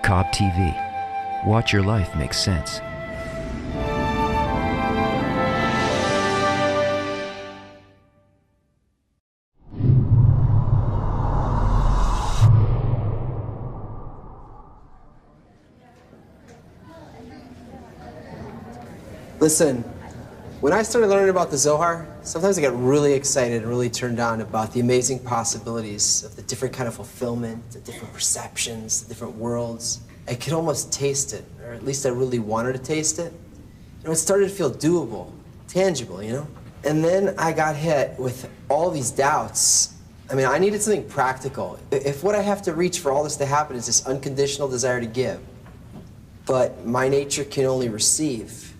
Cobb TV. Watch your life make sense. Listen, when I started learning about the Zohar, sometimes I get really excited and really turned on about the amazing possibilities of the different kind of fulfillment, the different perceptions, the different worlds. I could almost taste it, or at least I really wanted to taste it. It started to feel doable, tangible, you know? And then I got hit with all these doubts. I mean, I needed something practical. If what I have to reach for all this to happen is this unconditional desire to give, but my nature can only receive,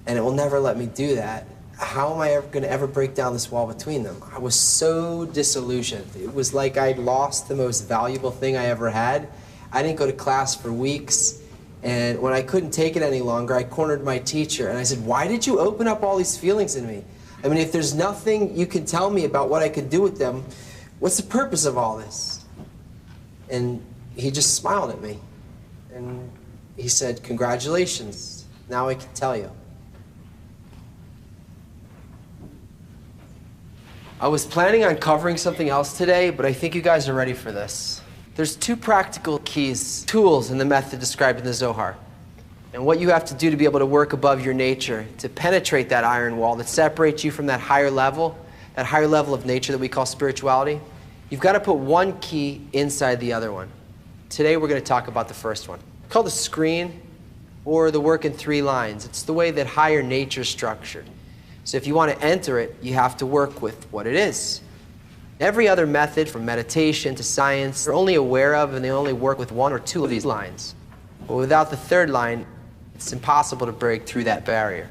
and it will never let me do that, how am I ever going to ever break down this wall between them? I was so disillusioned. It was like I'd lost the most valuable thing I ever had. I didn't go to class for weeks, and when I couldn't take it any longer, I cornered my teacher, and I said, why did you open up all these feelings in me? I mean, if there's nothing you can tell me about what I could do with them, what's the purpose of all this? And he just smiled at me, and he said, congratulations, now I can tell you. I was planning on covering something else today, but I think you guys are ready for this. There's two practical keys, tools in the method described in the Zohar. And what you have to do to be able to work above your nature, to penetrate that iron wall that separates you from that higher level of nature that we call spirituality, you've got to put one key inside the other one. Today we're going to talk about the first one. It's called the screen, or the work in 3 lines. It's the way that higher nature is structured. So if you want to enter it, you have to work with what it is. Every other method, from meditation to science, they're only aware of and they only work with 1 or 2 of these lines. But without the third line, it's impossible to break through that barrier.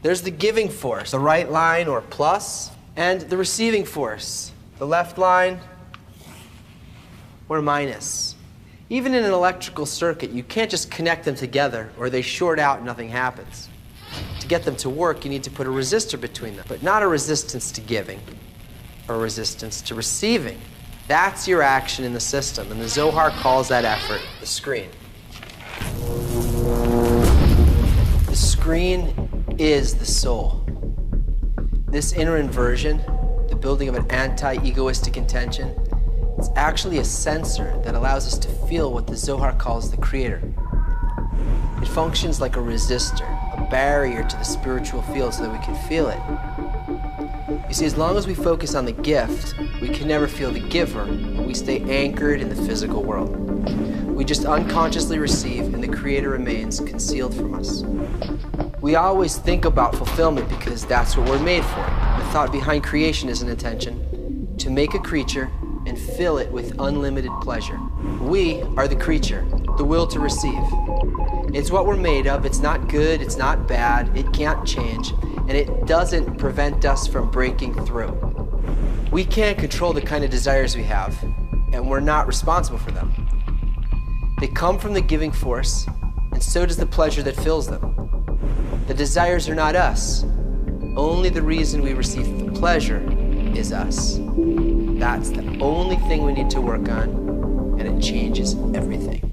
There's the giving force, the right line or plus, and the receiving force, the left line or minus. Even in an electrical circuit, you can't just connect them together or they short out and nothing happens. To get them to work, you need to put a resistor between them, but not a resistance to giving, or a resistance to receiving. That's your action in the system, and the Zohar calls that effort the screen. The screen is the soul. This inner inversion, the building of an anti-egoistic intention, it's actually a sensor that allows us to feel what the Zohar calls the creator. It functions like a resistor, a barrier to the spiritual field so that we can feel it. You see, as long as we focus on the gift, we can never feel the giver, and we stay anchored in the physical world. We just unconsciously receive, and the creator remains concealed from us. We always think about fulfillment because that's what we're made for. The thought behind creation is an intention to make a creature and fill it with unlimited pleasure. We are the creature, the will to receive. It's what we're made of. It's not good, it's not bad, it can't change, and it doesn't prevent us from breaking through. We can't control the kind of desires we have, and we're not responsible for them. They come from the giving force, and so does the pleasure that fills them. The desires are not us. Only the reason we receive the pleasure is us. That's the only thing we need to work on, and it changes everything.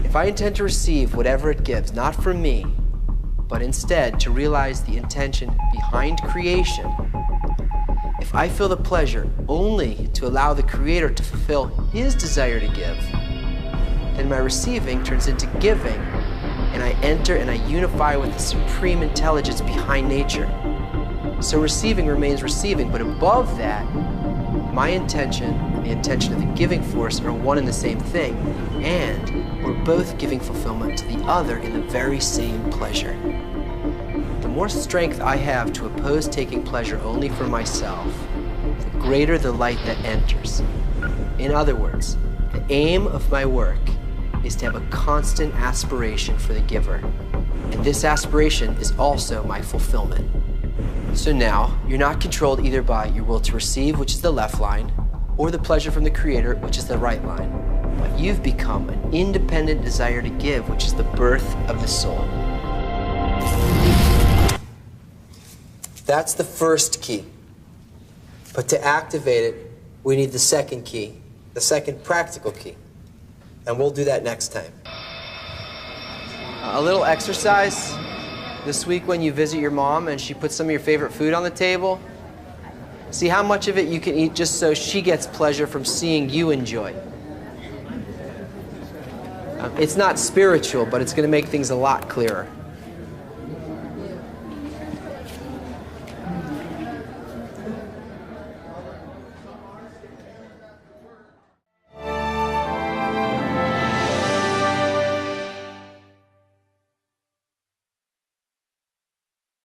If I intend to receive whatever it gives, not from me, but instead to realize the intention behind creation, if I feel the pleasure only to allow the Creator to fulfill His desire to give, then my receiving turns into giving, and I enter and I unify with the supreme intelligence behind nature. So receiving remains receiving, but above that, my intention and the intention of the giving force are one and the same thing, and we're both giving fulfillment to the other in the very same pleasure. The more strength I have to oppose taking pleasure only for myself, the greater the light that enters. In other words, the aim of my work is to have a constant aspiration for the giver, and this aspiration is also my fulfillment. So now, you're not controlled either by your will to receive, which is the left line, or the pleasure from the Creator, which is the right line. But you've become an independent desire to give, which is the birth of the soul. That's the first key. But to activate it, we need the second key, the second practical key. and we'll do that next time. A little exercise this week when you visit your mom and she puts some of your favorite food on the table. See how much of it you can eat just so she gets pleasure from seeing you enjoy. It's not spiritual, but it's going to make things a lot clearer.